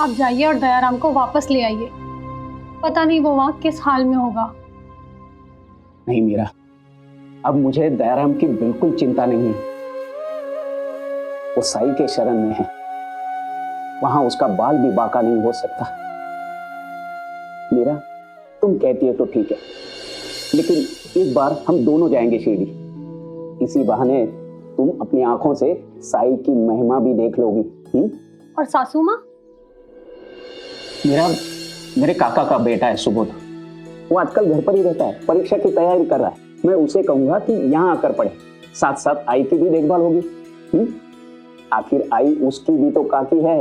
आप जाइए और दयाराम को वापस ले आइए। पता नहीं वो वहां किस हाल में होगा। नहीं मीरा, अब मुझे दयाराम की बिल्कुल चिंता नहीं है। वो साई के शरण में है, वहां उसका बाल भी बाका नहीं हो सकता। मीरा, तुम कहती है तो ठीक है, लेकिन इस बार हम दोनों जाएंगे शिरडी। इसी बहाने तुम अपनी आंखों से साई की महिमा भी देख लोगी। और सासू माँ? मेरे काका का बेटा है सुबोध, वो आजकल घर पर ही रहता है, परीक्षा की तैयारी कर रहा है। मैं उसे कहूंगा कि यहाँ आकर पढ़े, साथ साथ आई की भी देखभाल होगी। आखिर आई उसकी भी तो काकी है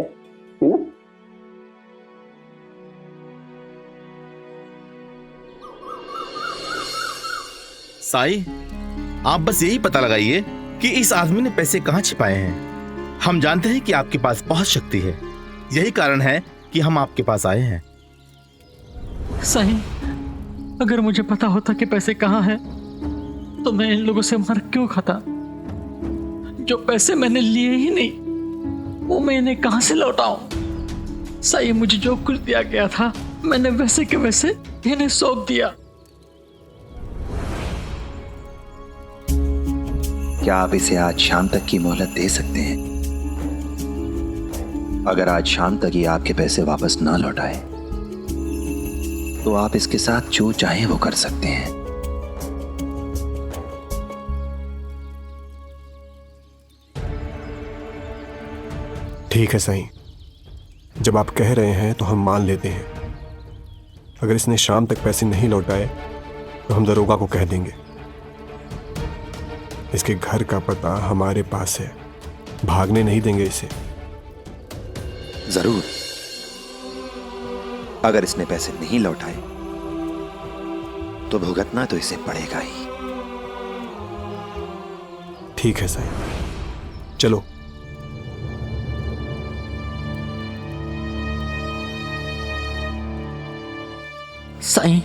ना? साई, आप बस यही पता लगाइए कि इस आदमी ने पैसे कहाँ छिपाए हैं। हम जानते हैं कि आपके पास बहुत शक्ति है, यही कारण है कि हम आपके पास आए हैं। साईं, अगर मुझे पता होता कि पैसे कहाँ हैं, तो मैं इन लोगों से मर क्यों खाता? जो पैसे मैंने लिए ही नहीं, वो मैं इन्हें कहाँ से लौटाऊं? साईं, मुझे जो कुछ दिया गया था, मैंने वैसे के वैसे इन्हें सौंप दिया। क्या आप इसे आज शाम तक की मोहलत दे सकते हैं? अगर आज शाम तक ये आपके पैसे वापस ना लौटाए, तो आप इसके साथ जो चाहें वो कर सकते हैं। ठीक है साईं, जब आप कह रहे हैं तो हम मान लेते हैं। अगर इसने शाम तक पैसे नहीं लौटाए तो हम दरोगा को कह देंगे। इसके घर का पता हमारे पास है, भागने नहीं देंगे इसे। जरूर। अगर इसने पैसे नहीं लौटाए तो भुगतना तो इसे पड़ेगा ही। ठीक है साईं, चलो। साईं,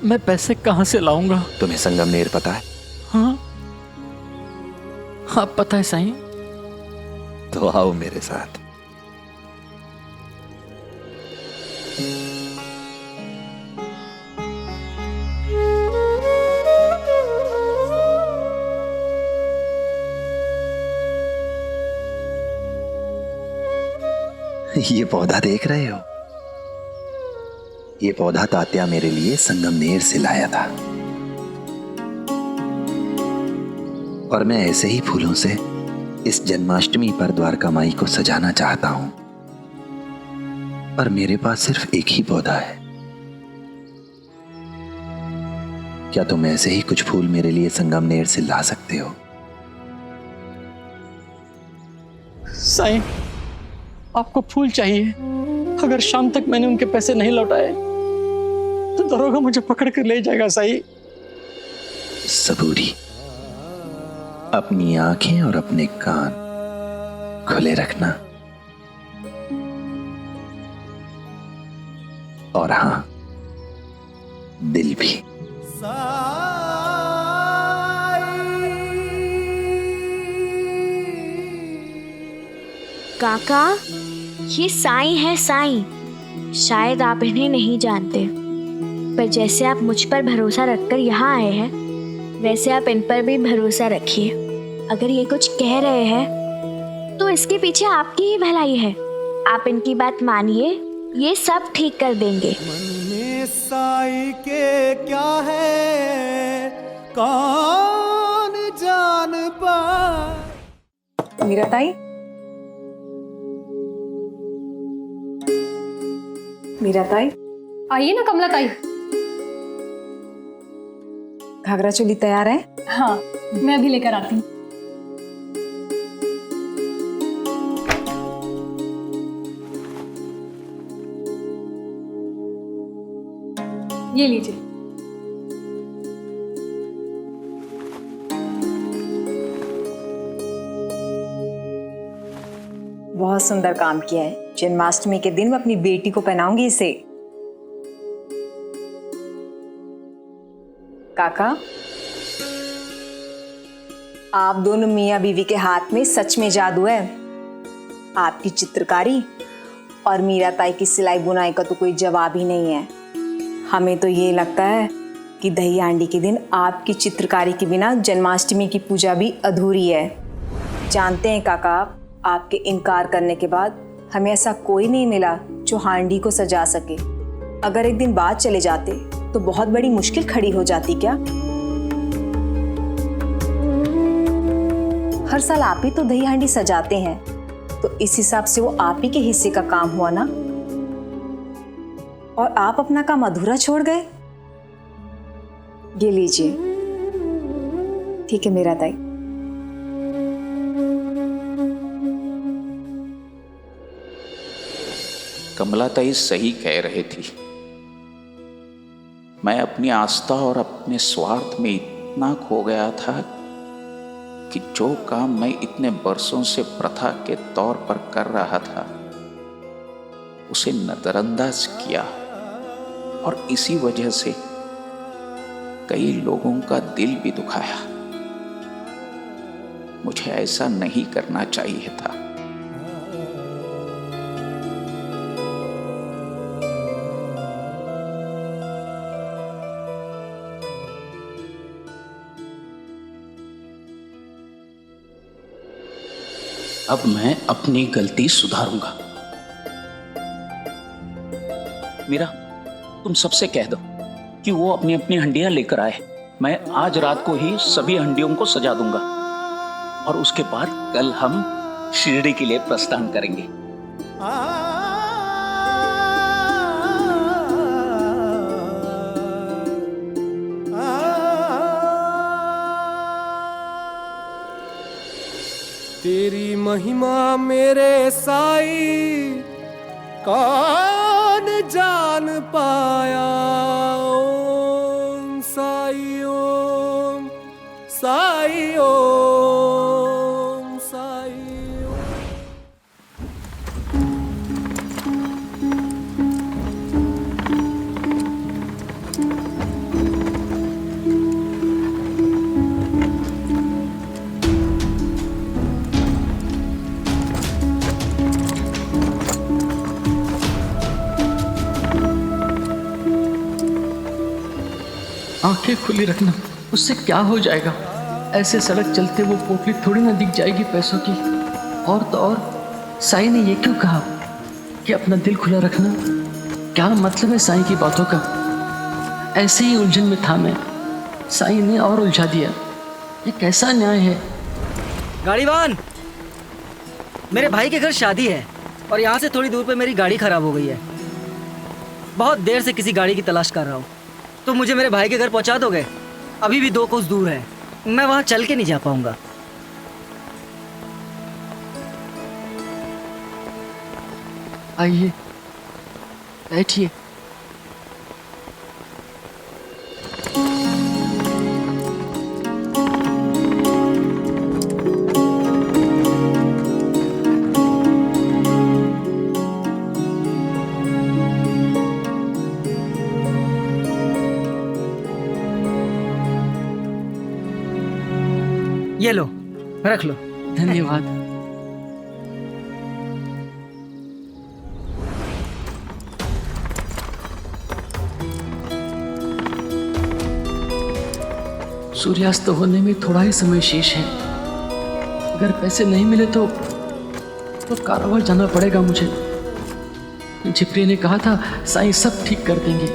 मैं पैसे कहां से लाऊंगा? तुम्हें संगमनेर पता है? हाँ हाँ, पता है साईं। तो आओ मेरे साथ। ये पौधा देख रहे हो? ये पौधा तात्या मेरे लिए संगमनेर से लाया था, और मैं ऐसे ही फूलों से इस जन्माष्टमी पर द्वारका माई को सजाना चाहता हूं। पर मेरे पास सिर्फ एक ही पौधा है। क्या तुम ऐसे ही कुछ फूल मेरे लिए संगमनेर से ला सकते हो? साईं, आपको फूल चाहिए? अगर शाम तक मैंने उनके पैसे नहीं लौटाए तो दरोगा मुझे पकड़ कर ले जाएगा। साईं, सबूरी, अपनी आंखें और अपने कान खुले रखना। और हां, दिल भी। काका, ये साईं है साईं। शायद आप इन्हें नहीं जानते, पर जैसे आप मुझ पर भरोसा रखकर यहाँ आए हैं, वैसे आप इन पर भी भरोसा रखिए। अगर ये कुछ कह रहे हैं तो इसके पीछे आपकी ही भलाई है। आप इनकी बात मानिए, ये सब ठीक कर देंगे। मन में साई के क्या है, कौन जान पाए। मीरा ताई, मीरा ताई, आइए ना कमला ताई। घाघरा चोली तैयार है? हाँ, मैं अभी लेकर आती हूँ। ये लीजिए। बहुत सुंदर काम किया है। जन्माष्टमी के दिन मैं अपनी बेटी को पहनाऊंगी इसे। काका, आप दोनों मियां बीवी के हाथ में सच में जादू है। आपकी चित्रकारी और मीरा ताई की सिलाई बुनाई का तो कोई जवाब ही नहीं है। हमें तो ये लगता है कि दही हांडी के दिन आपकी चित्रकारी के बिना जन्माष्टमी की पूजा भी अधूरी है। जानते हैं काका, आपके इनकार करने के बाद हमें ऐसा कोई नहीं मिला जो हांडी को सजा सके। अगर एक दिन बाद चले जाते तो बहुत बड़ी मुश्किल खड़ी हो जाती क्या? हर साल आप ही तो दही हांडी सजाते हैं, तो इस हिसाब से वो आप ही के हिस्से का काम हुआ ना। और आप अपना काम अधूरा छोड़ गए। ये लीजिए। ठीक है मीरा ताई। कमला ताई सही कह रहे थी। मैं अपनी आस्था और अपने स्वार्थ में इतना खो गया था कि जो काम मैं इतने बरसों से प्रथा के तौर पर कर रहा था उसे नजरअंदाज किया, और इसी वजह से कई लोगों का दिल भी दुखाया। मुझे ऐसा नहीं करना चाहिए था। अब मैं अपनी गलती सुधारूंगा। मीरा, तुम सबसे कह दो कि वो अपनी अपनी हंडियां लेकर आए। मैं आज रात को ही सभी हंडियों को सजा दूंगा, और उसके बाद कल हम शिरडी के लिए प्रस्थान करेंगे। तेरी महिमा मेरे साई कौन जान पाया। ओम साई ओम साई ओम साई ओम। आंखें खुली रखना, उससे क्या हो जाएगा। ऐसे सड़क चलते वो पोटली थोड़ी ना दिख जाएगी पैसों की। और तो और साईं ने ये क्यों कहा कि अपना दिल खुला रखना? क्या मतलब है साईं की बातों का? ऐसे ही उलझन में था मैं, साईं ने और उलझा दिया। ये कैसा न्याय है? गाड़ीवान, मेरे भाई के घर शादी है और यहाँ से थोड़ी दूर पे मेरी गाड़ी खराब हो गई है। बहुत देर से किसी गाड़ी की तलाश कर रहा हूँ, तो मुझे मेरे भाई के घर पहुँचा दोगे? अभी भी 2 कोस दूर है, मैं वहाँ चल के नहीं जा पाऊँगा। आइए बैठिए। ये लो, रख लो। धन्यवाद। सूर्यास्त होने में थोड़ा ही समय शेष है। अगर पैसे नहीं मिले तो कारावार जाना पड़ेगा मुझे। झिपरी ने कहा था साईं सब ठीक कर देंगे।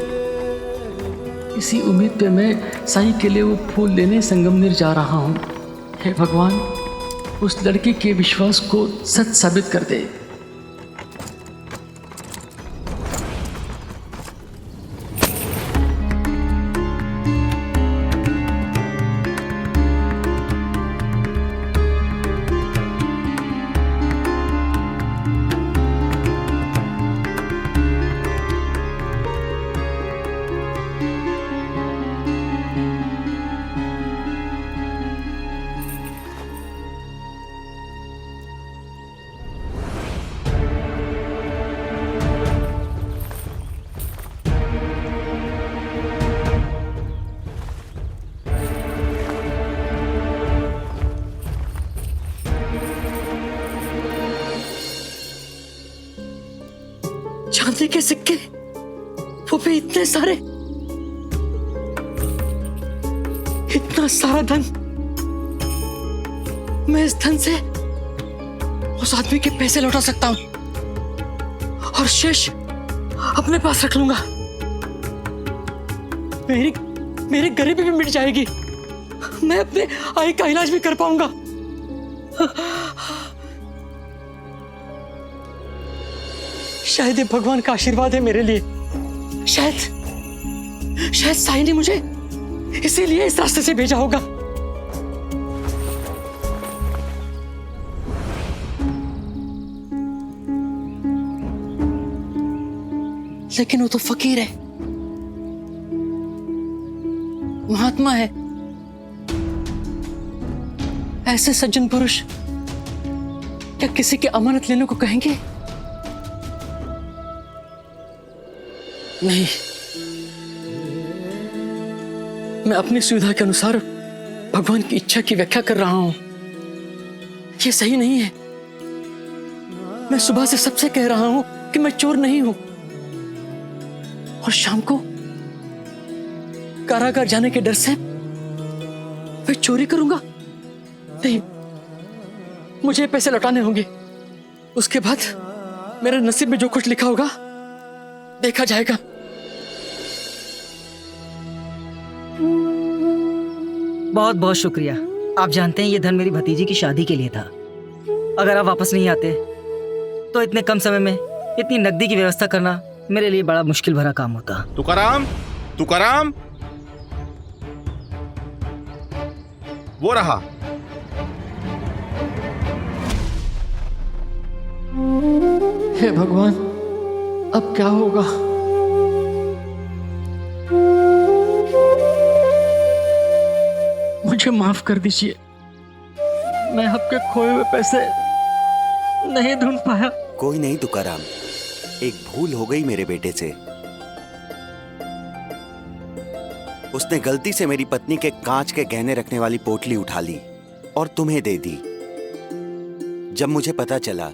इसी उम्मीद पे मैं साईं के लिए वो फूल लेने संगमनेर जा रहा हूँ। हे भगवान, उस लड़की के विश्वास को सच साबित कर दे। चांदी के सिक्के, वो भी इतने सारे, इतना सारा धन। मैं इस धन से उस आदमी के पैसे लौटा सकता हूं और शेष अपने पास रख लूंगा। मेरी गरीबी भी मिट जाएगी। मैं अपने आई का इलाज भी कर पाऊंगा। शायद ये भगवान का आशीर्वाद है मेरे लिए। शायद साईं ने मुझे इसीलिए इस रास्ते से भेजा होगा। लेकिन वो तो फकीर है, महात्मा है। ऐसे सज्जन पुरुष क्या किसी की अमानत लेने को कहेंगे? नहीं, मैं अपनी सुविधा के अनुसार भगवान की इच्छा की व्याख्या कर रहा हूं। ये सही नहीं है। मैं सुबह से सबसे कह रहा हूं कि मैं चोर नहीं हूं, और शाम को कारागार जाने के डर से मैं चोरी करूंगा? नहीं, मुझे पैसे लौटाने होंगे। उसके बाद मेरे नसीब में जो कुछ लिखा होगा देखा जाएगा। बहुत बहुत शुक्रिया। आप जानते हैं ये धन मेरी भतीजी की शादी के लिए था। अगर आप वापस नहीं आते तो इतने कम समय में इतनी नकदी की व्यवस्था करना मेरे लिए बड़ा मुश्किल भरा काम होता। तुकाराम, वो रहा। हे भगवान, अब क्या होगा? मुझे माफ कर दीजिए, मैं आपके खोए हुए पैसे नहीं ढूंढ पाया। कोई नहीं तुकाराम, एक भूल हो गई मेरे बेटे से। उसने गलती से मेरी पत्नी के कांच के गहने रखने वाली पोटली उठा ली और तुम्हें दे दी। जब मुझे पता चला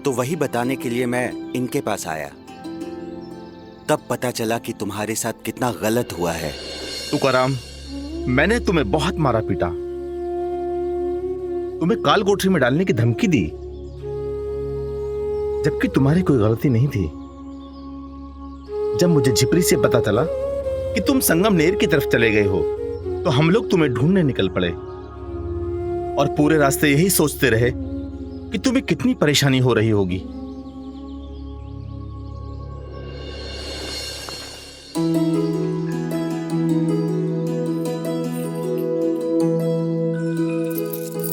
तो वही बताने के लिए मैं इनके पास आया। तब पता चला कि तुम्हारे साथ कितना गलत हुआ है। तुकाराम, मैंने तुम्हें बहुत मारा पीटा, तुम्हें काल कोठरी में डालने की धमकी दी, जबकि तुम्हारी कोई गलती नहीं थी। जब मुझे झिपरी से पता चला कि तुम संगमनेर की तरफ चले गए हो तो हम लोग तुम्हें ढूंढने निकल पड़े, और पूरे रास्ते यही सोचते रहे कि तुम्हें कितनी परेशानी हो रही होगी।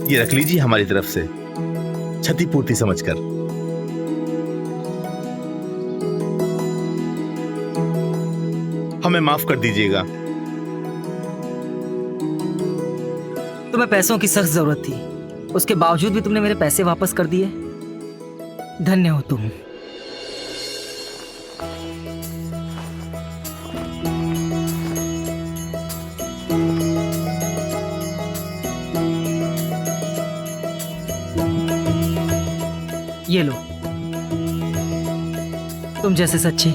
ये रख लीजिए हमारी तरफ से क्षतिपूर्ति समझकर। हमें माफ कर दीजिएगा। तुम्हें पैसों की सख्त जरूरत थी, उसके बावजूद भी तुमने मेरे पैसे वापस कर दिए। धन्य हो तुम। ये लो, तुम जैसे सच्चे,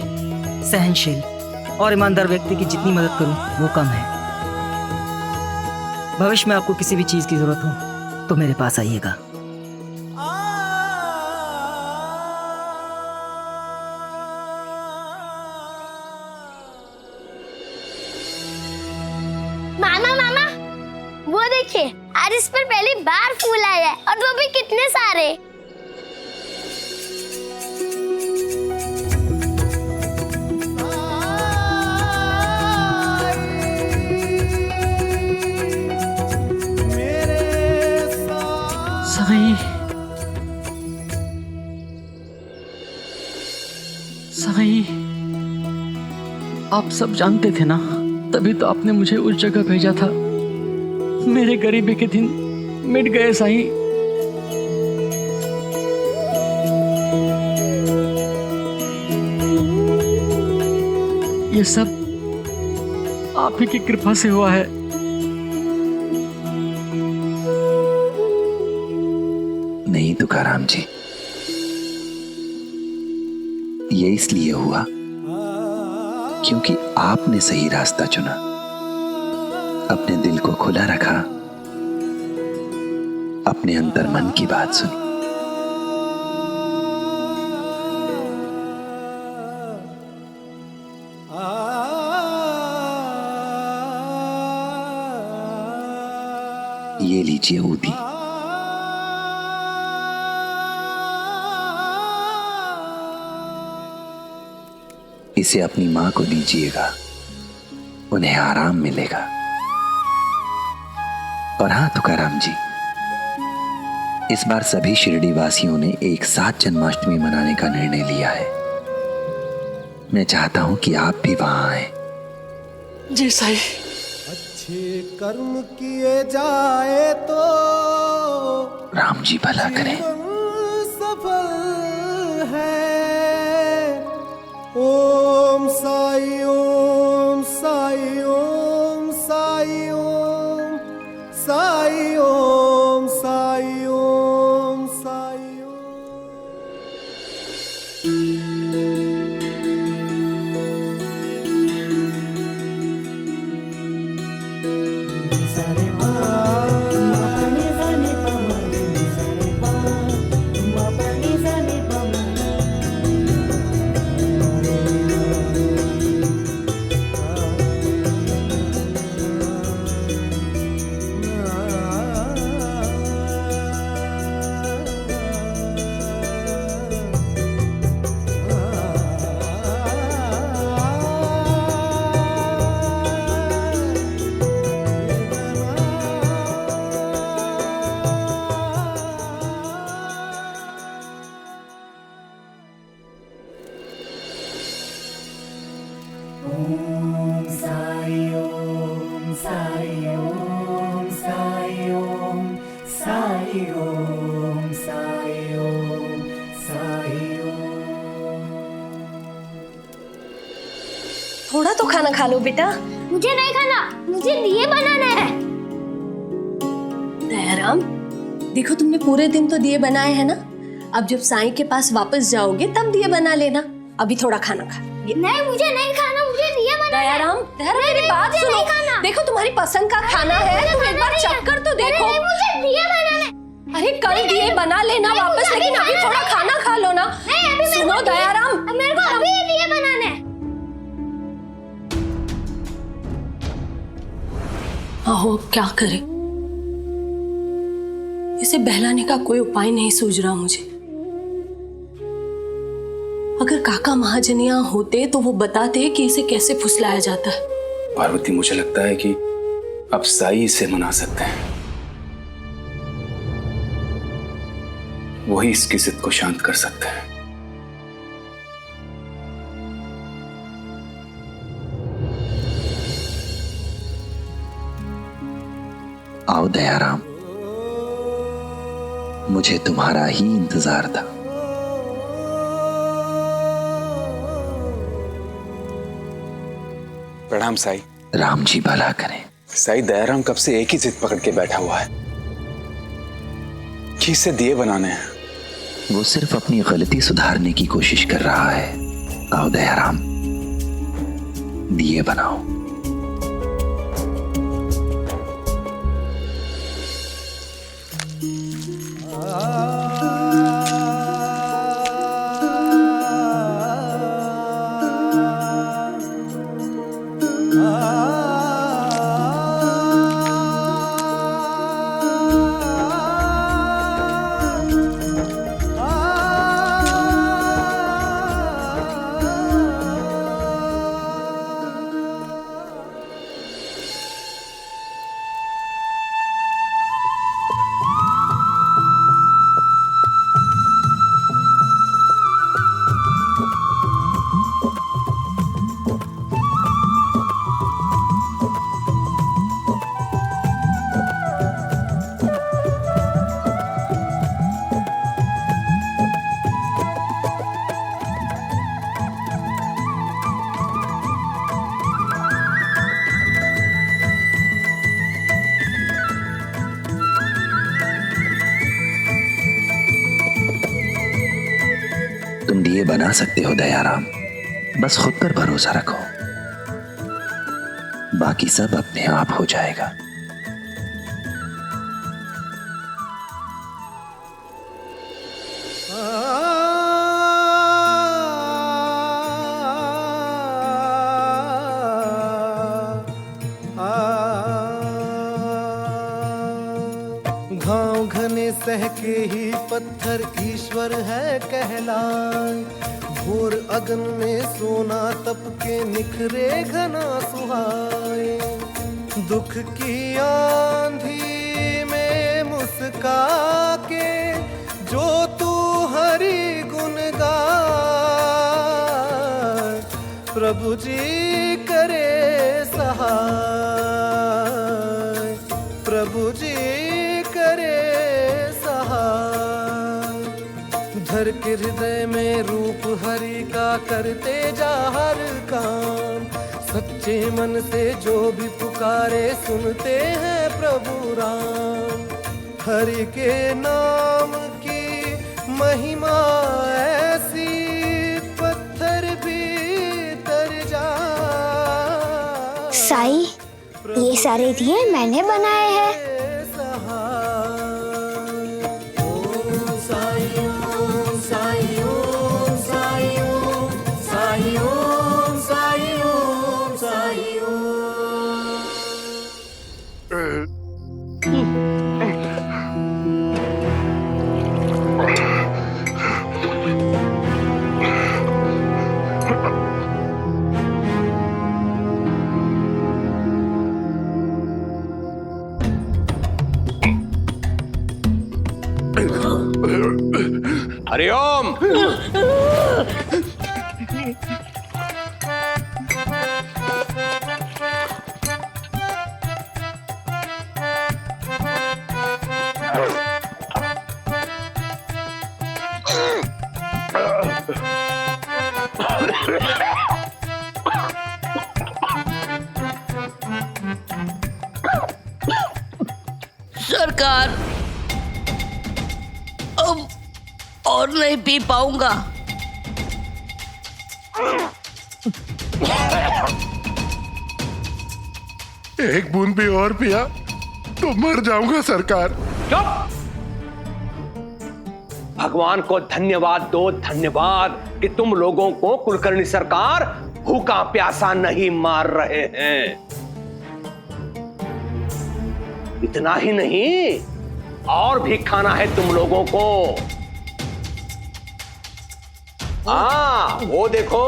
सहनशील और ईमानदार व्यक्ति की जितनी मदद करूं वो कम है। भविष्य में आपको किसी भी चीज की जरूरत हो तो मेरे पास आइएगा। मामा, वो देखिए, आज इस पर पहली बार फूल आया है, और वो भी कितने सारे। साईं, आप सब जानते थे ना, तभी तो आपने मुझे उस जगह भेजा था। मेरे गरीबी के दिन मिट गए साईं। ये सब आप ही की कृपा से हुआ है। नहीं तुकाराम जी, ये इसलिए हुआ क्योंकि आपने सही रास्ता चुना, अपने दिल को खुला रखा, अपने अंतर मन की बात सुनी। ये लीजिए ऊदी। इसे अपनी मां को दीजिएगा, उन्हें आराम मिलेगा। और हाँ तुकाराम जी, इस बार सभी शिरडी वासियों ने एक साथ जन्माष्टमी मनाने का निर्णय लिया है। मैं चाहता हूं कि आप भी वहां आए। जी साईं। अच्छे कर्म किए जाए तो राम जी भला करें। सफल है। ओम साई ओम साई ओम साई ओम साई ओम साई ओम साई ओम। थोड़ा तो खाना खा लो बेटा। मुझे नहीं खाना, मुझे दिए बनाना है। दयाराम, देखो तुमने पूरे दिन तो दिए बनाए हैं ना, अब जब साईं के पास वापस जाओगे तब दिए बना लेना। अभी थोड़ा खाना खा। नहीं, मुझे नहीं खाना, मुझे दिए बनाना है। दयाराम, मेरी बात सुनो। देखो तुम्हारी पसंद का खाना है, तुम एक बार चख कर तो देखो। मुझे दिए बनाना है। अरे कल दिए बना लेना वापस, लेकिन अभी थोड़ा खाना खा लो ना। सुनो दयाराम, मेरे को अभी दिए बनाना है। आहो, क्या करे, इसे बहलाने का कोई उपाय नहीं सूझ रहा मुझे। अगर काका महाजन यहाँ होते तो वो बताते कि इसे कैसे फुसलाया जाता है। पार्वती, मुझे लगता है कि अब साई इसे मना सकते हैं। वही इसकी जिद को शांत कर सकते हैं। आओ दयाराम, मुझे तुम्हारा ही इंतजार था। प्रणाम साई। राम जी भला करें। साई, दयाराम कब से एक ही जिद पकड़ के बैठा हुआ है कि इसे दिए बनाने हैं। वो सिर्फ अपनी गलती सुधारने की कोशिश कर रहा है। आओ दयाराम, दिए बनाओ। तुम दिए बना सकते हो दयाराम, बस खुद पर भरोसा रखो, बाकी सब अपने आप हो जाएगा। घाव घने सहके ही पत्थर ईश्वर है कहलाए, घोर अगन में सोना तप के निखरे घना सुहाए, दुख की आंधी में मुस्का के जो तू हरि गुण गाए, प्रभु जी करे सहाय, प्रभु जी करे सहाय। धर के हृदय में रूप हरि का करते जा हर काम, सच्चे मन से जो भी पुकारे सुनते हैं प्रभु राम। हरि के नाम की महिमा ऐसी पत्थर भी तर जा। साईं, ये सारे दिए मैंने बनाए हैं। हरिओम। सरकार, अब और नहीं पी पाऊंगा। एक बूंद भी और पिया तो मर जाऊंगा सरकार। चुप! भगवान को धन्यवाद दो, धन्यवाद कि तुम लोगों को कुलकर्णी सरकार भूखा प्यासा नहीं मार रहे हैं। इतना ही नहीं, और भी खाना है तुम लोगों को। हाँ, वो देखो,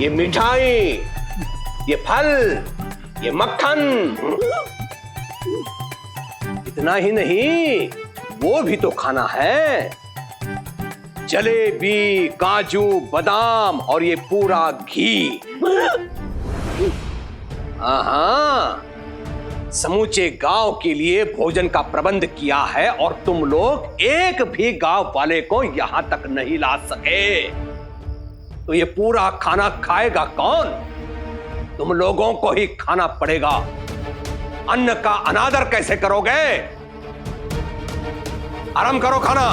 ये मिठाई, ये फल, ये मक्खन। इतना ही नहीं, वो भी तो खाना है। जलेबी, काजू, बादाम और ये पूरा घी। हाँ, समूचे गांव के लिए भोजन का प्रबंध किया है और तुम लोग एक भी गांव वाले को यहां तक नहीं ला सके। तो ये पूरा खाना खाएगा कौन? तुम लोगों को ही खाना पड़ेगा। अन्न का अनादर कैसे करोगे? आराम करो, खाना।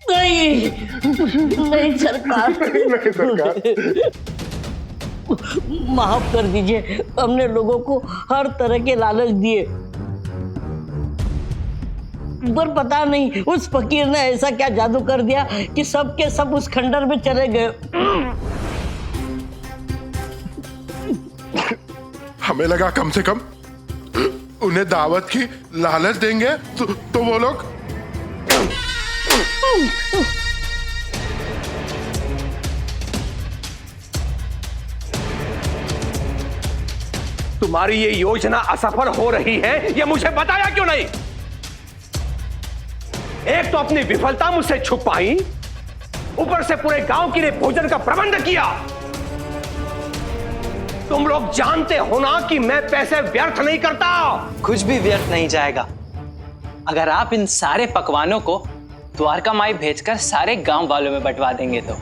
नहीं, नहीं सरकार, नहीं सरकार। माफ कर दीजिए, हमने लोगों को हर तरह के लालच दिए, पर पता नहीं उस फकीर ने ऐसा क्या जादू कर दिया कि सब के सब उस खंडर में चले गए। हमें लगा कम से कम उन्हें दावत की लालच देंगे तो वो लोग। तुम्हारी ये योजना असफल हो रही है, ये मुझे बताया क्यों नहीं? एक तो अपनी विफलता मुझसे छुपाई, ऊपर से पूरे गांव के लिए भोजन का प्रबंध किया। तुम लोग जानते हो ना कि मैं पैसे व्यर्थ नहीं करता। कुछ भी व्यर्थ नहीं जाएगा अगर आप इन सारे पकवानों को द्वारका माई भेजकर सारे गांव वालों में बंटवा देंगे तो।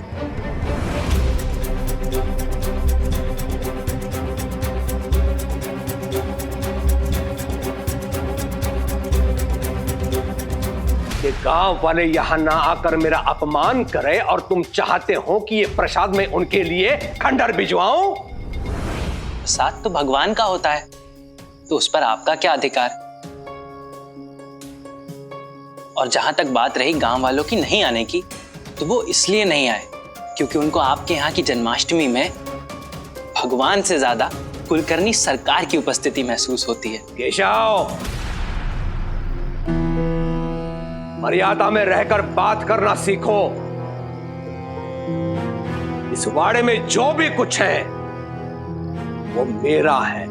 ये गांव वाले यहाँ ना आकर मेरा अपमान करे और तुम चाहते हो कि ये प्रसाद में उनके लिए खंडर भिजवाऊं? प्रसाद तो भगवान का होता है, तो उस पर आपका क्या अधिकार? और जहां तक बात रही गांव वालों की नहीं आने की, तो वो इसलिए नहीं आए क्योंकि उनको आपके यहाँ की जन्माष्टमी में भगवान से ज्यादा कुलकर्णी सरकार की उपस्थिति महसूस होती है। केशव, मर्यादा में रहकर बात करना सीखो। इस वाड़े में जो भी कुछ है वो मेरा है,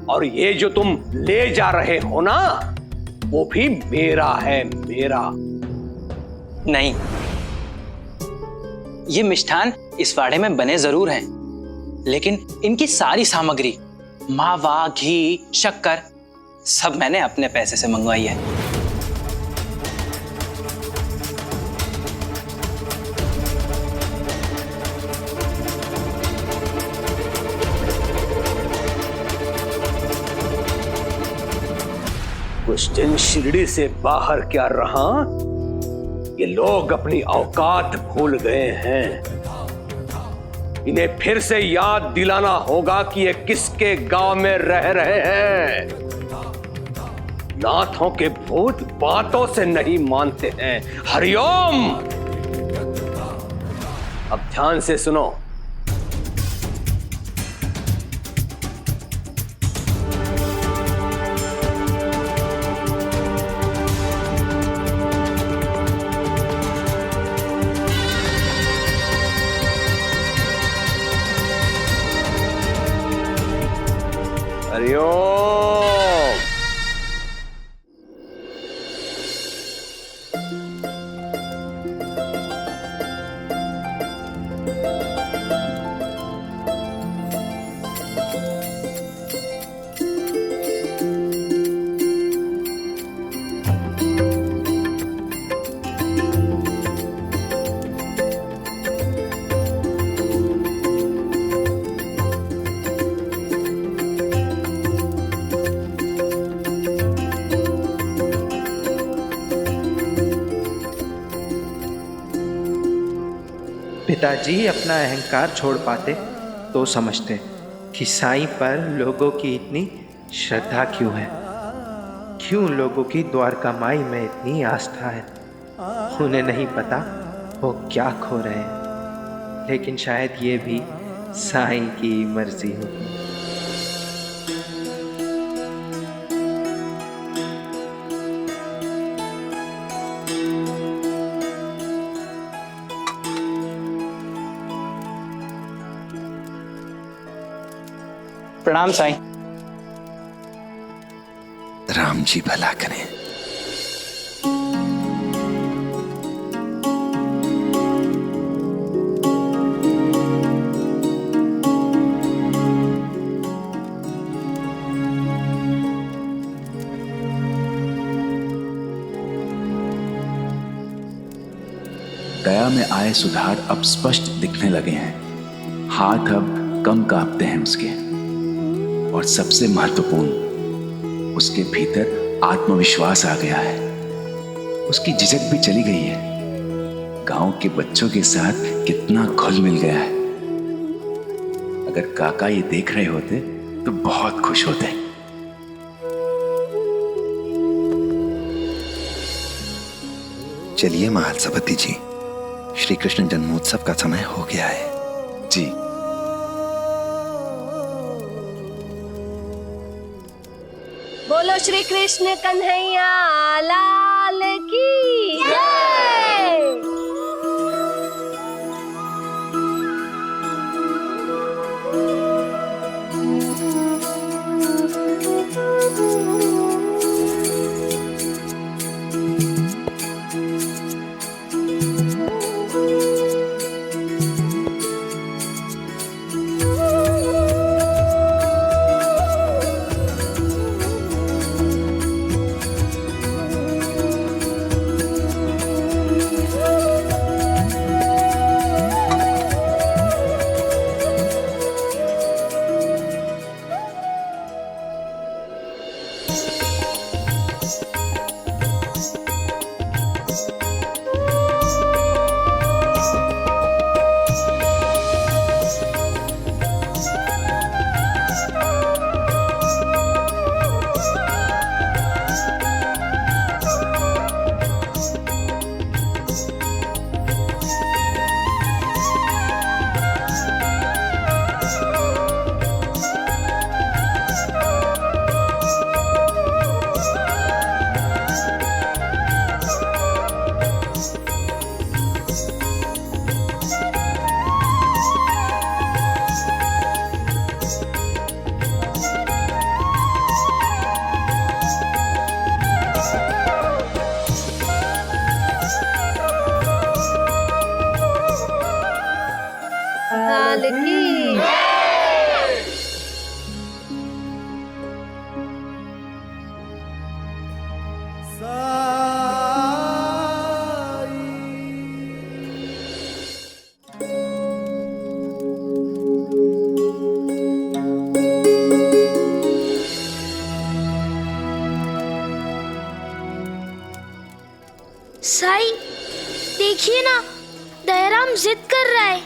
और ये जो तुम ले जा रहे हो ना, वो भी मेरा है, मेरा। नहीं, ये मिष्ठान इस वाड़े में बने जरूर हैं, लेकिन इनकी सारी सामग्री, मावा, घी, शक्कर, सब मैंने अपने पैसे से मंगवाई है। कुछ दिन शिरडी से बाहर क्या रहा, ये लोग अपनी औकात भूल गए हैं। इन्हें फिर से याद दिलाना होगा कि ये किसके गांव में रह रहे हैं। नाथों के भूत बातों से नहीं मानते हैं। हरिओम। अब ध्यान से सुनो। हरिओम। पिताजी अपना अहंकार छोड़ पाते तो समझते कि साईं पर लोगों की इतनी श्रद्धा क्यों है, क्यों लोगों की द्वारका माई में इतनी आस्था है। उन्हें नहीं पता वो क्या खो रहे हैं, लेकिन शायद ये भी साईं की मर्जी होगी। प्रणाम साईं। राम जी भला करें। दया में आए सुधार अब स्पष्ट दिखने लगे हैं। हाथ अब कम कांपते हैं उसके, और सबसे महत्वपूर्ण, उसके भीतर आत्मविश्वास आ गया है। उसकी झिझक भी चली गई है। गांव के बच्चों के साथ कितना घुल मिल गया है। अगर काका ये देख रहे होते तो बहुत खुश होते। चलिए महासवती जी, श्री कृष्ण जन्मोत्सव का समय हो गया है। जी। बोलो श्री कृष्ण कन्हैया लाल की जय। साई, देखिए ना, दयाराम जिद कर रहा है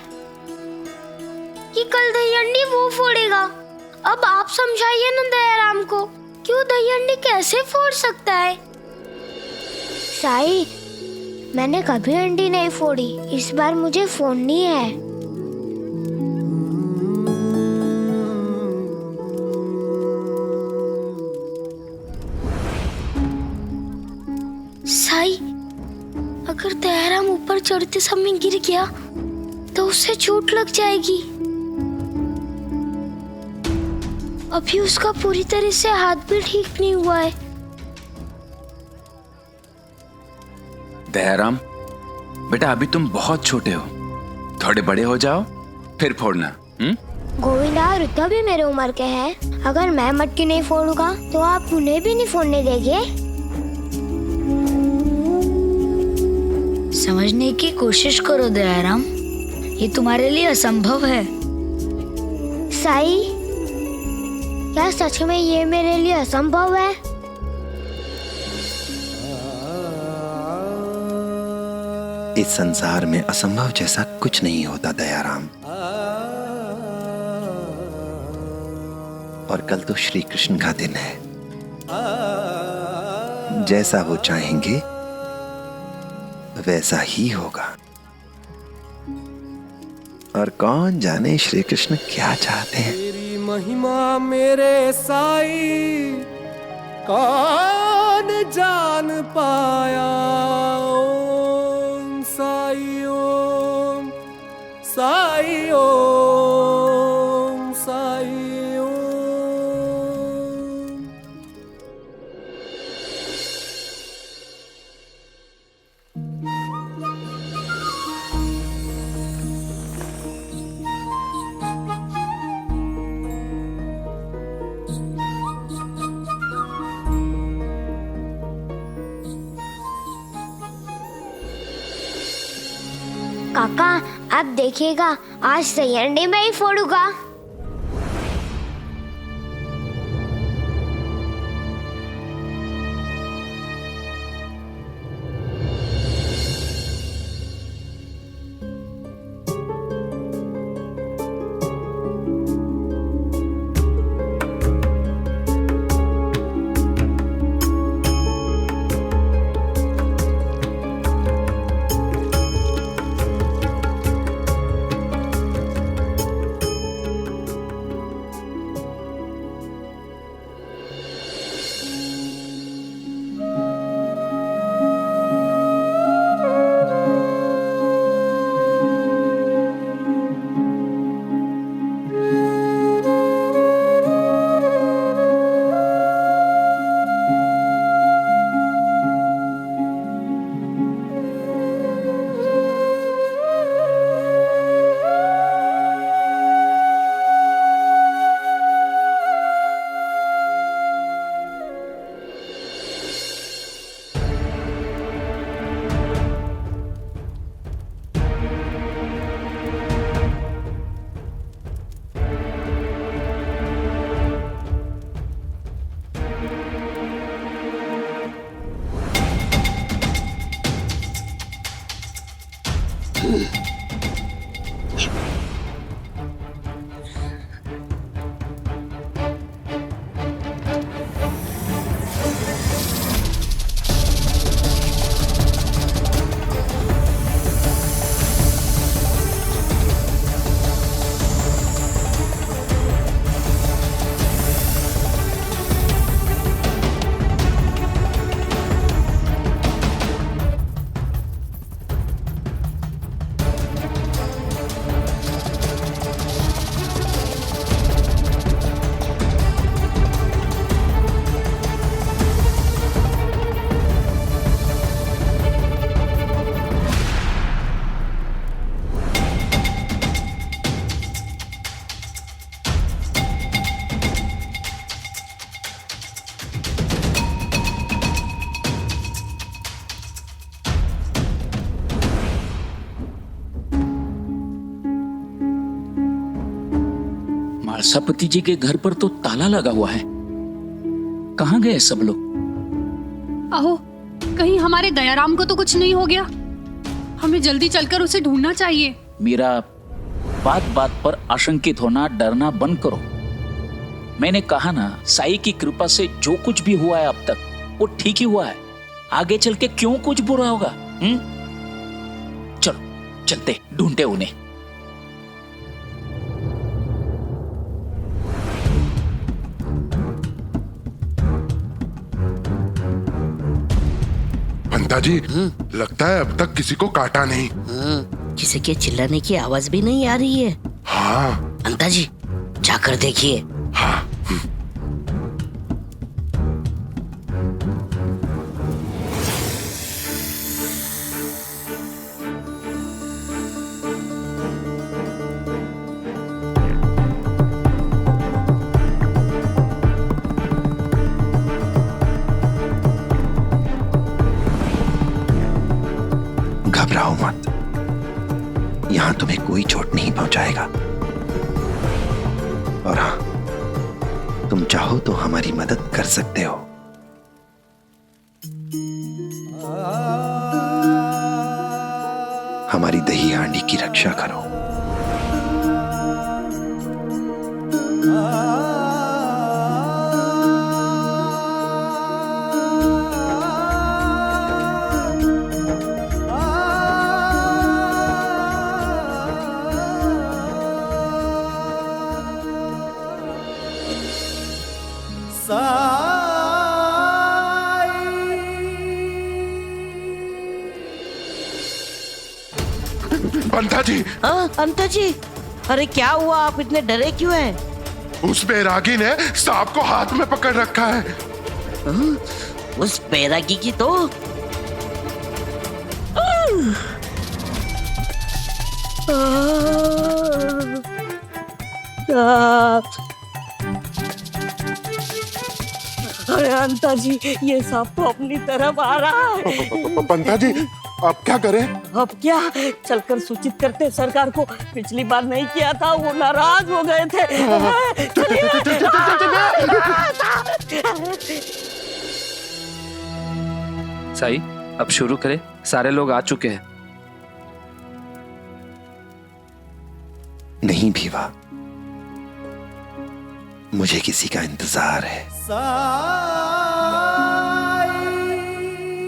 कि कल दही अंडी वो फोड़ेगा। अब आप समझाइए ना दयाराम को कि वो दही अंडी कैसे फोड़ सकता है। साई, मैंने कभी अंडी नहीं फोड़ी, इस बार मुझे फोड़नी है। साई, अगर दयाराम ऊपर चढ़ते समय गिर गया तो उसे चोट लग जाएगी। अभी उसका पूरी तरह से हाथ भी ठीक नहीं हुआ है। दयाराम, बेटा अभी तुम बहुत छोटे हो, थोड़े बड़े हो जाओ फिर फोड़ना। गोविंदा और रुद्रा भी मेरे उम्र के हैं। अगर मैं मटकी नहीं फोड़ूंगा तो आप उन्हें भी नहीं फोड़ने देंगे? समझने की कोशिश करो दयाराम, ये तुम्हारे लिए असंभव है। साई, क्या सच में ये मेरे लिए असंभव है? इस संसार में असंभव जैसा कुछ नहीं होता दयाराम। और कल तो श्री कृष्ण का दिन है। जैसा वो चाहेंगे वैसा ही होगा। और कौन जाने श्री कृष्ण क्या चाहते हैं। तेरी महिमा मेरे साई कौन जान पाया। ओम साई ओम, साई ओम, साई ओम। काका, आप देखिएगा, आज दही अंडे में ही फोड़ूंगा। मालसापति जी के घर पर तो ताला लगा हुआ है, कहाँ गए सब लोग? अहो, कहीं हमारे दयाराम को तो कुछ नहीं हो गया? हमें जल्दी चलकर उसे ढूंढना चाहिए। मीरा, बात बात पर आशंकित होना, डरना बंद करो। मैंने कहा ना, साई की कृपा से जो कुछ भी हुआ है अब तक वो ठीक ही हुआ है। आगे चल के क्यों कुछ बुरा होगा? चलो चलते ढूंढते उन्हें। पंता जी, लगता है अब तक किसी को काटा नहीं। किसी के चिल्लाने की आवाज भी नहीं आ रही है। हाँ पंता जी, जाकर देखिए। हाँ। घबराओ मत, यहां तुम्हें कोई चोट नहीं पहुंचाएगा। और हाँ, तुम चाहो तो हमारी मदद कर सकते हो। हमारी दही हांडी की रक्षा करो। पंता जी। हाँ पंता जी, अरे क्या हुआ? आप इतने डरे क्यों हैं? उस बैरागी ने सांप को हाथ में पकड़ रखा है। उस बैरागी की तो अरे अंता जी, ये सांप तो अपनी तरफ आ रहा है। पंता जी, अब क्या करें? अब क्या, चलकर सूचित करते सरकार को। पिछली बार नहीं किया था, वो नाराज हो गए थे। साई, अब शुरू करें। सारे लोग आ चुके हैं। नहीं भीवा, मुझे किसी का इंतजार है।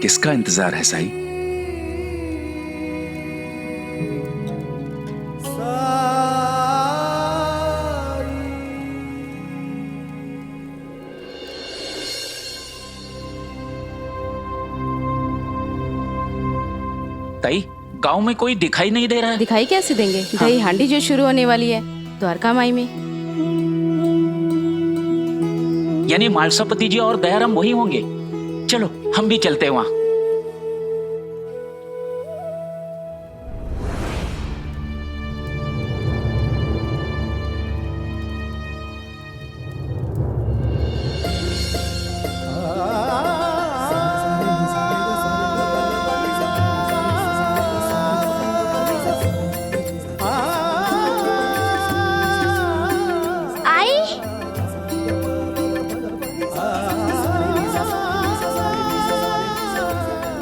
किसका इंतजार है साई? ताई, गांव में कोई दिखाई नहीं दे रहा है। दिखाई कैसे देंगे? दही हांडी जो शुरू होने वाली है द्वारका माई में। यानी मालसापति जी और दयाराम वही होंगे। चलो हम भी चलते हैं वहां।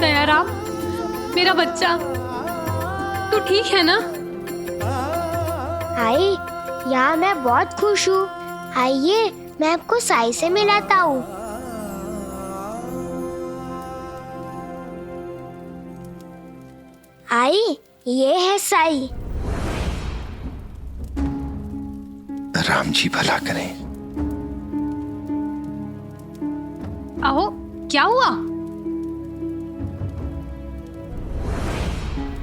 दयाराम, मेरा बच्चा, तू ठीक है ना? आई, यहाँ मैं बहुत खुश हूँ। आइए, मैं आपको साई से मिलाता हूँ। आई, ये है साई। राम जी भला करें। आओ, क्या हुआ?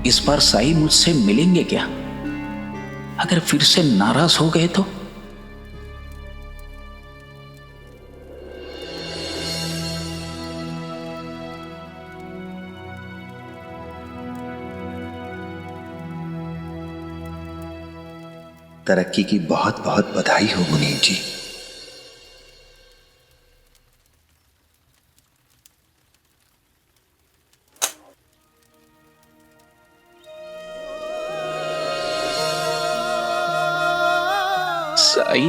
इस बार साई मुझसे मिलेंगे क्या? अगर फिर से नाराज हो गए तो? तरक्की की बहुत बहुत बधाई हो मुनीम जी। साई,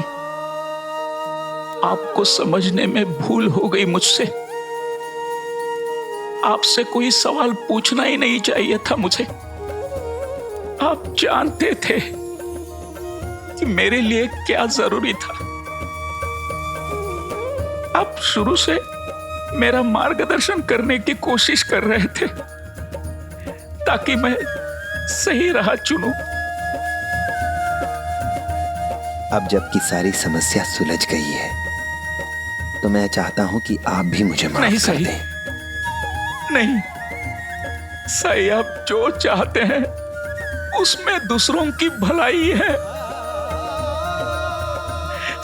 आपको समझने में भूल हो गई मुझसे। आपसे कोई सवाल पूछना ही नहीं चाहिए था मुझे। आप जानते थे कि मेरे लिए क्या जरूरी था। आप शुरू से मेरा मार्गदर्शन करने की कोशिश कर रहे थे ताकि मैं सही राह चुनूं। अब जबकि सारी समस्या सुलझ गई है तो मैं चाहता हूं कि आप भी मुझे माफ नहीं कर सही, दें। नहीं सही, आप जो चाहते हैं उसमें दूसरों की भलाई है।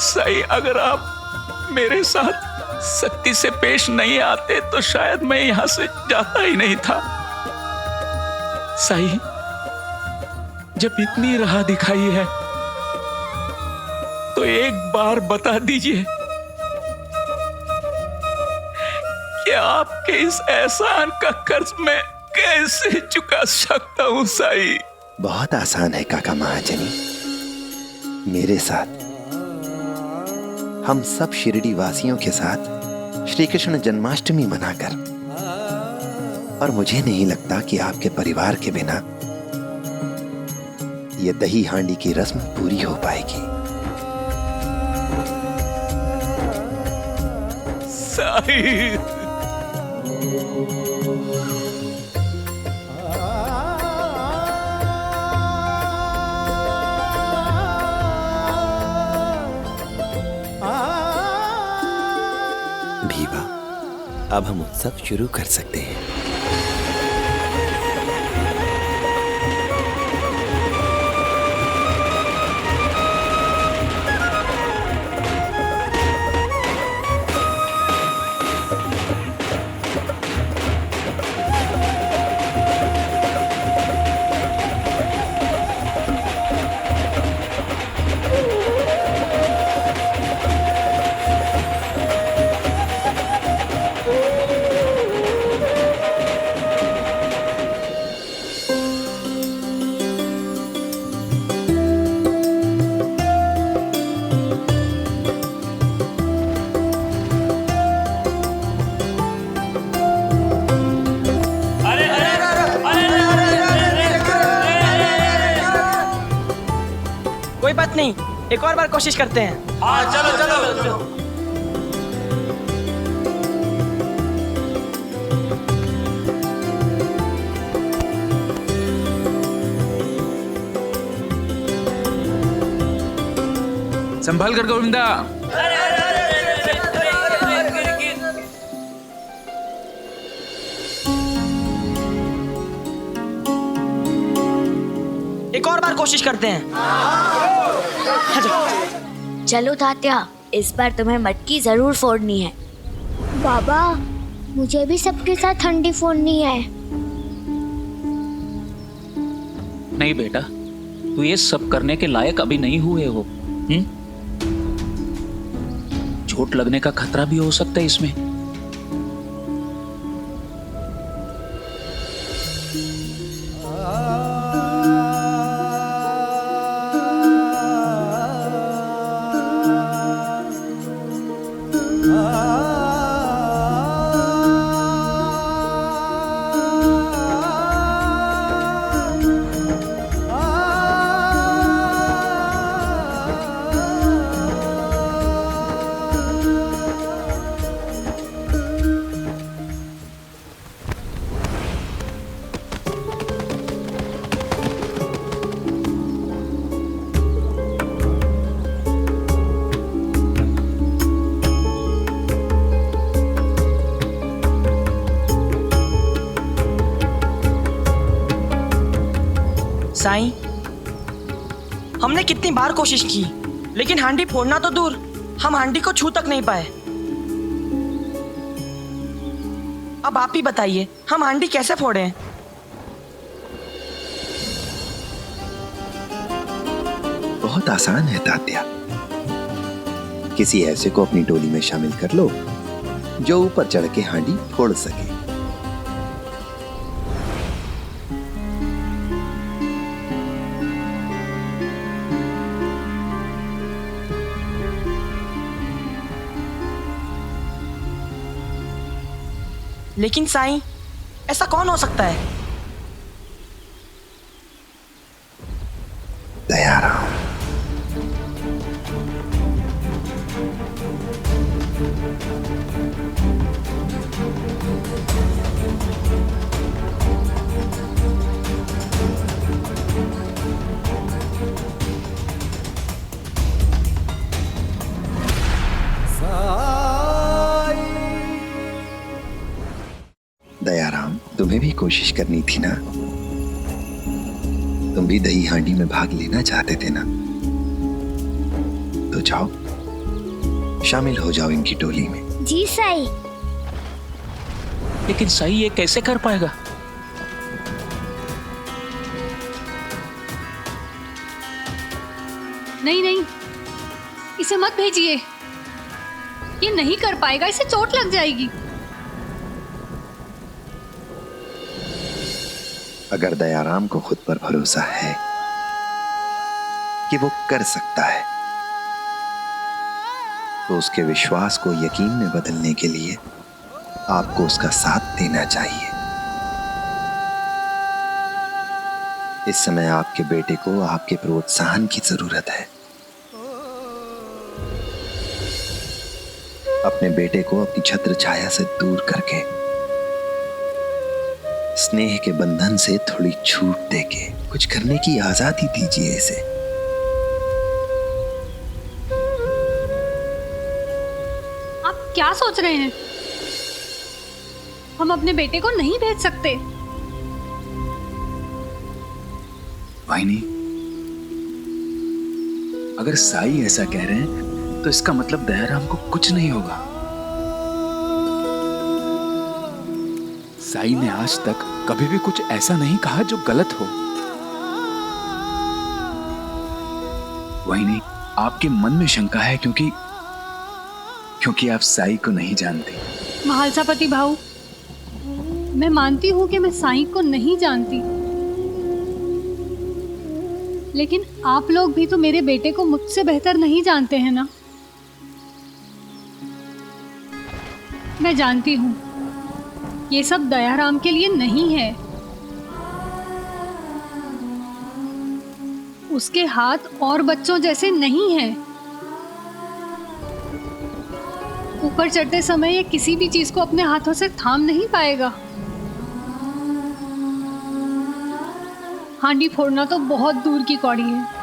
सही, अगर आप मेरे साथ सख्ती से पेश नहीं आते तो शायद मैं यहां से जाता ही नहीं था। सही, जब इतनी राह दिखाई है तो एक बार बता दीजिए कि आपके इस एहसान का कर्ज मैं कैसे चुका सकता हूं। साई, बहुत आसान है काका महाजनी। मेरे साथ, हम सब शिरडी वासियों के साथ श्री कृष्ण जन्माष्टमी मनाकर, और मुझे नहीं लगता कि आपके परिवार के बिना यह दही हांडी की रस्म पूरी हो पाएगी। साई, भीवा, अब हम उत्सव शुरू कर सकते हैं। कोई बात नहीं, एक और बार कोशिश करते हैं। हाँ, चलो चलो। संभाल कर गोविंदा। एक और बार कोशिश करते हैं। चलो तात्या, इस बार तुम्हें मटकी जरूर फोड़नी है। बाबा, मुझे भी सबके साथ ठंडी फोड़नी है। नहीं बेटा, तू ये सब करने के लायक अभी नहीं हुए हो। चोट लगने का खतरा भी हो सकता है इसमें। साईं, हमने कितनी बार कोशिश की, लेकिन हांडी फोड़ना तो दूर, हम हांडी को छू तक नहीं पाए। अब आप ही बताइए, हम हांडी कैसे फोड़ें? बहुत आसान है तात्या। किसी ऐसे को अपनी टोली में शामिल कर लो जो ऊपर चढ़ के हांडी फोड़ सके। लेकिन साईं, ऐसा कौन हो सकता है? दयाराम। दयाराम, तुम्हें भी कोशिश करनी थी ना। तुम भी दही हांडी में भाग लेना चाहते थे ना, तो जाओ शामिल हो जाओ इनकी टोली में। जी साई। लेकिन साई ये कैसे कर पाएगा? नहीं नहीं, इसे मत भेजिए। ये नहीं कर पाएगा, इसे चोट लग जाएगी। अगर दयाराम को खुद पर भरोसा है कि वो कर सकता है, तो उसके विश्वास को यकीन में बदलने के लिए आपको उसका साथ देना चाहिए। इस समय आपके बेटे को आपके प्रोत्साहन की जरूरत है। अपने बेटे को अपनी छत्र छाया से दूर करके स्नेह के बंधन से थोड़ी छूट देके कुछ करने की आजादी दीजिए इसे। आप क्या सोच रहे हैं? हम अपने बेटे को नहीं भेज सकते। वाहिनी, अगर साई ऐसा कह रहे हैं तो इसका मतलब दयाराम को कुछ नहीं होगा। साई ने आज तक कभी भी कुछ ऐसा नहीं कहा जो गलत हो। वाहिनी, आपके मन में शंका है क्योंकि आप साई को नहीं जानते। महालसापति भाऊ, मैं मानती हूँ कि मैं साई को नहीं जानती, लेकिन आप लोग भी तो मेरे बेटे को मुझसे बेहतर नहीं जानते हैं ना। मैं जानती हूँ ये सब दयाराम के लिए नहीं है। उसके हाथ और बच्चों जैसे नहीं हैं। ऊपर चढ़ते समय ये किसी भी चीज को अपने हाथों से थाम नहीं पाएगा। हांडी फोड़ना तो बहुत दूर की कौड़ी है।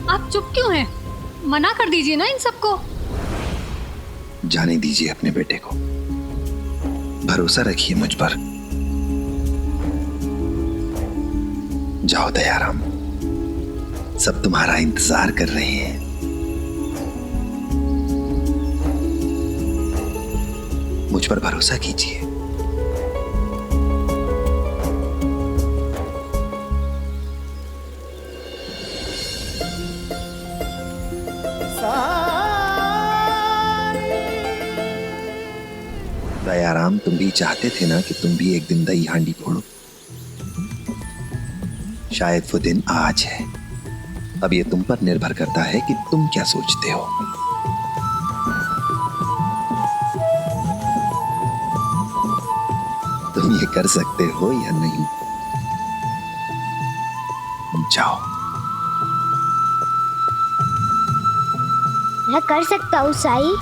आप चुप क्यों हैं? मना कर दीजिए ना इन सबको। जाने दीजिए अपने बेटे को। भरोसा रखिए मुझ पर। जाओ दयाराम, सब तुम्हारा इंतजार कर रहे हैं। मुझ पर भरोसा कीजिए। दयाराम, तुम भी चाहते थे ना कि तुम भी एक दिन दही हांडी फोड़ो। शायद वो दिन आज है। अब ये तुम पर निर्भर करता है कि तुम क्या सोचते हो। तुम ये कर सकते हो या नहीं? जाओ। मैं कर सकता हूँ साई।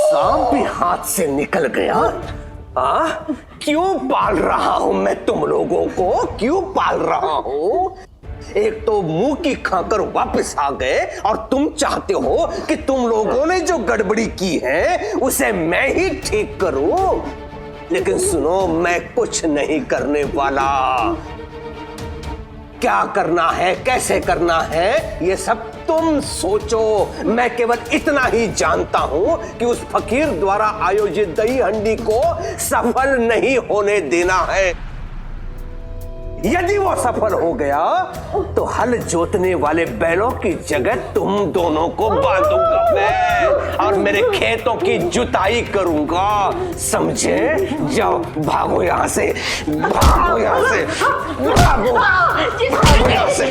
सांप भी हाथ से निकल गया। क्यों पाल रहा हूं मैं तुम लोगों को? क्यों पाल रहा हूं? एक तो मुंह की खाकर वापस आ गए और तुम चाहते हो कि तुम लोगों ने जो गड़बड़ी की है उसे मैं ही ठीक करूं। लेकिन सुनो, मैं कुछ नहीं करने वाला। क्या करना है, कैसे करना है, ये सब तुम सोचो। मैं केवल इतना ही जानता हूं कि उस फकीर द्वारा आयोजित दही हंडी को सफल नहीं होने देना है। यदि वो सफल हो गया तो हल जोतने वाले बैलों की जगह तुम दोनों को बांधूंगा मैं और मेरे खेतों की जुताई करूंगा, समझे? जाओ, भागो यहां से, भागो यहां से, भागो, भागो यहां से।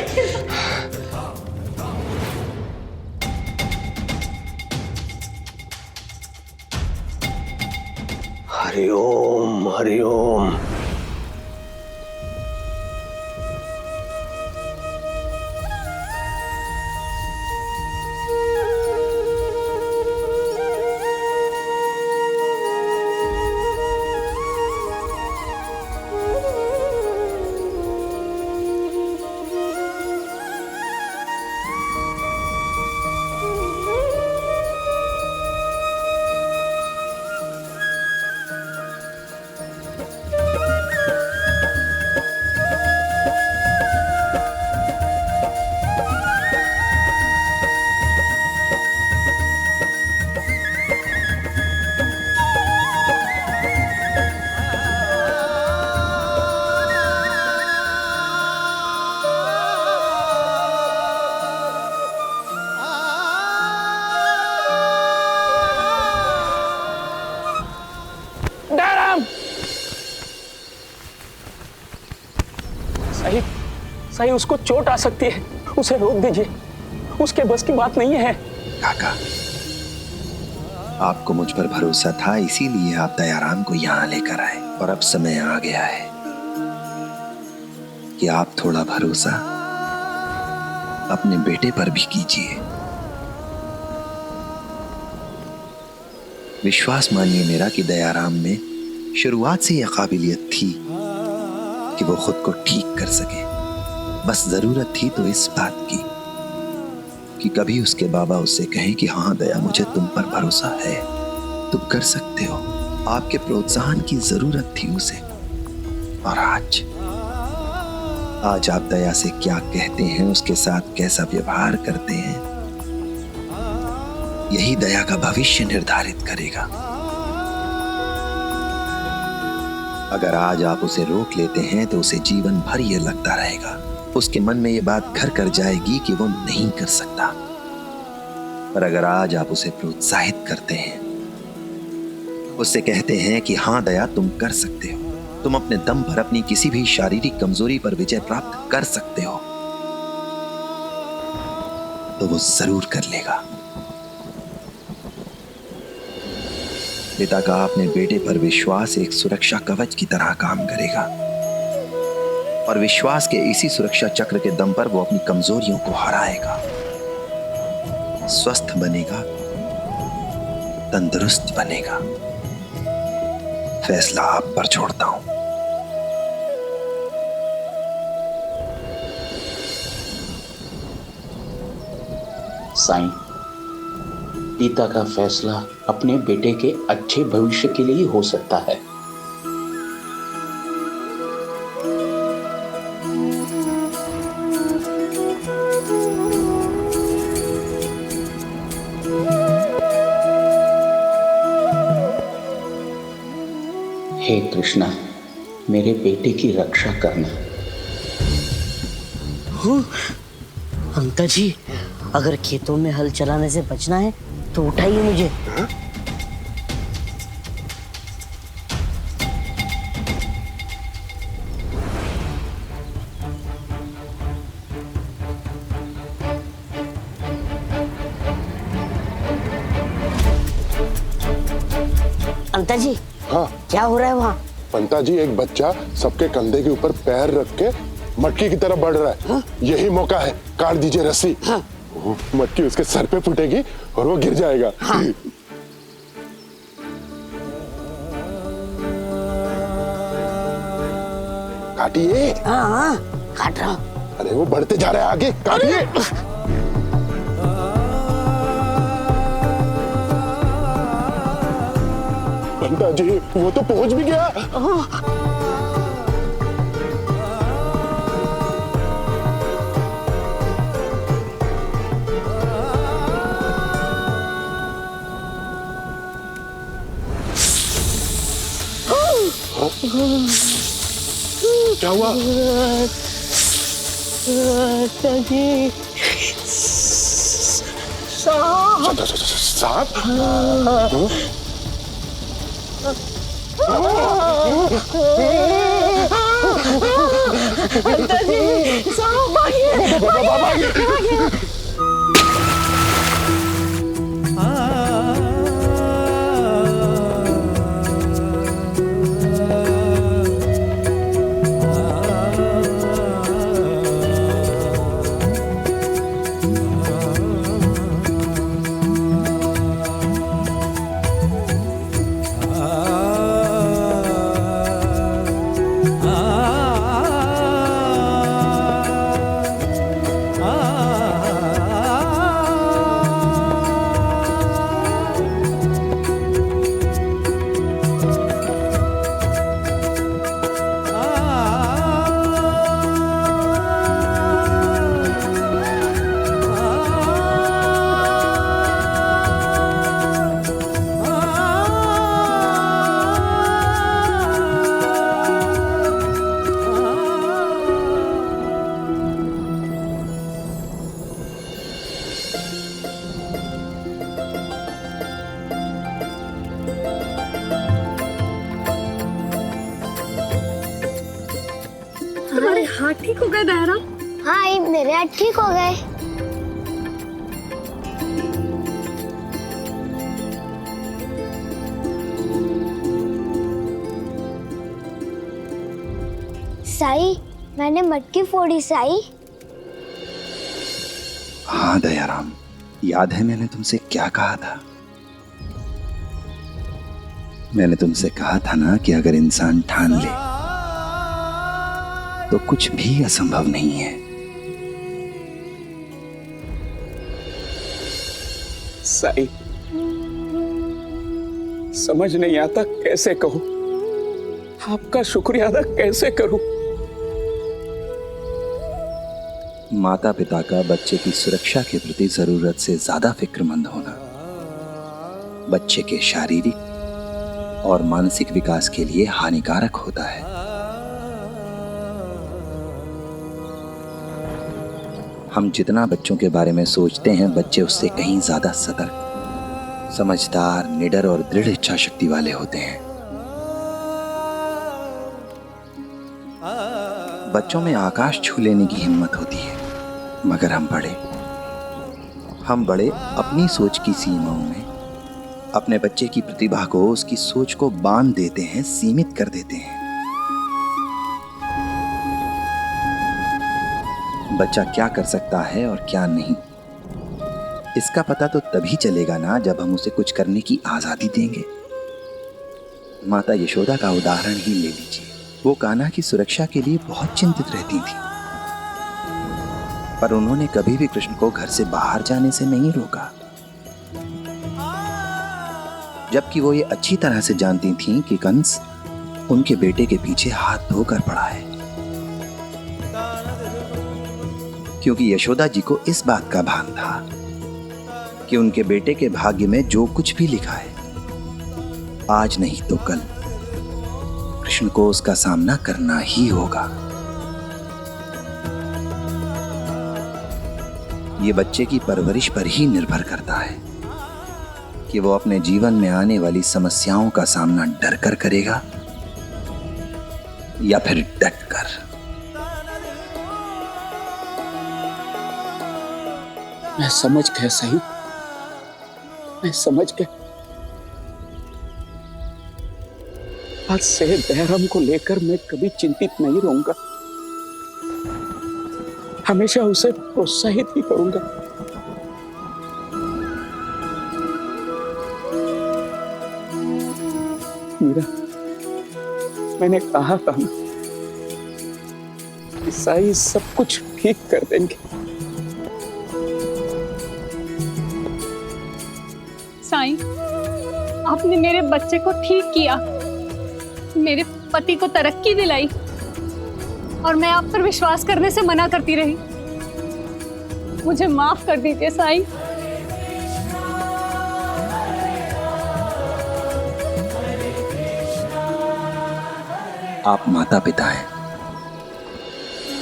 हरिओम हरिओम। सही, उसको चोट आ सकती है, उसे रोक दीजिए, उसके बस की बात नहीं है। काका, आपको मुझ पर भरोसा था, इसीलिए आप दयाराम को यहाँ लेकर आए। और अब समय आ गया है कि आप थोड़ा भरोसा अपने बेटे पर भी कीजिए। विश्वास मानिए मेरा कि दयाराम में शुरुआत से यह काबिलियत थी कि वो खुद को ठीक कर सके। बस जरूरत थी तो इस बात की कि कभी उसके बाबा उससे कहें कि हाँ दया, मुझे तुम पर भरोसा है, तुम कर सकते हो। आपके प्रोत्साहन की जरूरत थी उसे। और आज आप दया से क्या कहते हैं, उसके साथ कैसा व्यवहार करते हैं, यही दया का भविष्य निर्धारित करेगा। अगर आज आप उसे रोक लेते हैं तो उसे जीवन भर यह लगता रहेगा, उसके मन में यह बात घर कर जाएगी कि वो नहीं कर सकता। पर अगर आज आप उसे प्रोत्साहित करते हैं, उससे कहते हैं कि हाँ दया, तुम कर सकते हो, तुम अपने दम पर अपनी किसी भी शारीरिक कमजोरी पर विजय प्राप्त कर सकते हो, तो वो जरूर कर लेगा। पिता का अपने बेटे पर विश्वास एक सुरक्षा कवच की तरह काम करेगा और विश्वास के इसी सुरक्षा चक्र के दम पर वो अपनी कमजोरियों को हराएगा, स्वस्थ बनेगा, तंदुरुस्त बनेगा। फैसला आप पर छोड़ता हूं। साईं, पिता का फैसला अपने बेटे के अच्छे भविष्य के लिए हो सकता है। हे कृष्णा, मेरे बेटे की रक्षा करना। अंकल जी, अगर खेतों में हल चलाने से बचना है तो उठाइए मुझे। अंकल जी, हाँ, क्या हो रहा है वहाँ? पंता जी, एक बच्चा सबके कंधे के ऊपर पैर रख के मटकी की तरफ बढ़ रहा है। हाँ? यही मौका है, काट दीजिए रस्सी। हाँ? मटकी उसके सर पे फूटेगी और वो गिर जाएगा। हाँ? काटिए। हाँ, काट रहा हूँ। अरे वो बढ़ते जा रहा है, आगे काटिए। पंता पिताजी वो तो पहुंच भी गया। क्या हुआ? पिताजी सांप? पिताजी सांप आ गया। तुम्हारे हाथ ठीक हो गए बहरा? हाँ मेरे हाथ ठीक हो गए। साई मैंने मटकी फोड़ी साई। हाँ दयाराम, याद है मैंने तुमसे क्या कहा था? मैंने तुमसे कहा था ना कि अगर इंसान ठान ले तो कुछ भी असंभव नहीं है। साईं, समझ नहीं आता कैसे कहूं, आपका शुक्रिया अदा कैसे करूं। माता पिता का बच्चे की सुरक्षा के प्रति जरूरत से ज्यादा फिक्रमंद होना बच्चे के शारीरिक और मानसिक विकास के लिए हानिकारक होता है। हम जितना बच्चों के बारे में सोचते हैं, बच्चे उससे कहीं ज्यादा सतर्क, समझदार, निडर और दृढ़ इच्छा शक्ति वाले होते हैं। बच्चों में आकाश छू लेने की हिम्मत होती है, मगर हम बड़े अपनी सोच की सीमाओं में अपने बच्चे की प्रतिभा को, उसकी सोच को बांध देते हैं, सीमित कर देते हैं। बच्चा क्या कर सकता है और क्या नहीं, इसका पता तो तभी चलेगा ना जब हम उसे कुछ करने की आजादी देंगे। माता यशोदा का उदाहरण ही ले लीजिए। वो कान्हा की सुरक्षा के लिए बहुत चिंतित रहती थी, पर उन्होंने कभी भी कृष्ण को घर से बाहर जाने से नहीं रोका, जबकि वो ये अच्छी तरह से जानती थीं कि कंस उनके बेटे के पीछे हाथ धोकर पड़ा है, क्योंकि यशोदा जी को इस बात का भान था कि उनके बेटे के भाग्य में जो कुछ भी लिखा है, आज नहीं तो कल कृष्ण को उसका सामना करना ही होगा। ये बच्चे की परवरिश पर ही निर्भर करता है कि वो अपने जीवन में आने वाली समस्याओं का सामना डर कर करेगा या फिर डट कर। मैं समझ गया सही, मैं समझ गया। आज से दयाराम को लेकर मैं कभी चिंतित नहीं रहूंगा, हमेशा उसे प्रोत्साहित ही करूंगा। मीरा, मैंने कहा था ना कि साईं सब कुछ ठीक कर देंगे। साईं, आपने मेरे बच्चे को ठीक किया, मेरे पति को तरक्की दिलाई और मैं आप पर विश्वास करने से मना करती रही। मुझे माफ कर दीजिए साईं। आप माता पिता हैं,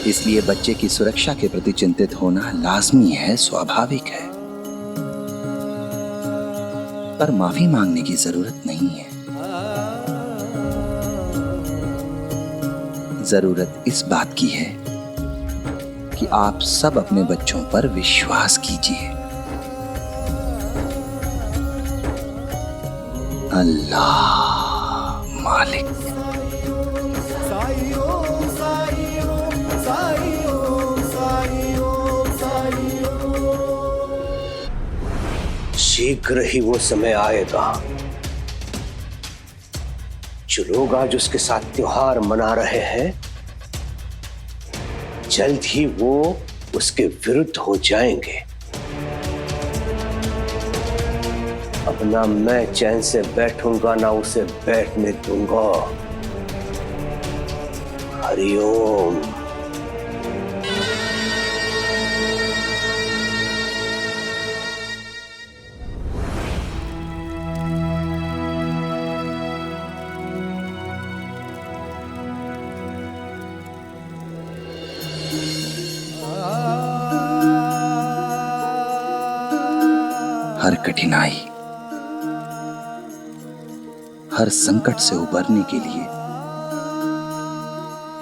इसलिए बच्चे की सुरक्षा के प्रति चिंतित होना लाजमी है, स्वाभाविक है। पर माफी मांगने की जरूरत नहीं है। जरूरत इस बात की है कि आप सब अपने बच्चों पर विश्वास कीजिए। अल्लाह मालिक। शीघ्र ही वो समय आएगा जो लोग आज उसके साथ त्योहार मना रहे हैं, जल्द ही वो उसके विरुद्ध हो जाएंगे। अब ना मैं चैन से बैठूंगा ना उसे बैठने दूंगा। हरिओम। हर कठिनाई, हर संकट से उबरने के लिए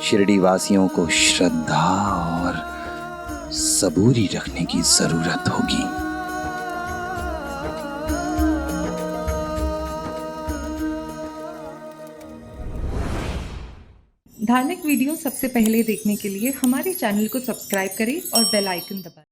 शिरडी वासियों को श्रद्धा और सबूरी रखने की जरूरत होगी। धार्मिक वीडियो सबसे पहले देखने के लिए हमारे चैनल को सब्सक्राइब करें और बेल आइकन दबाएं।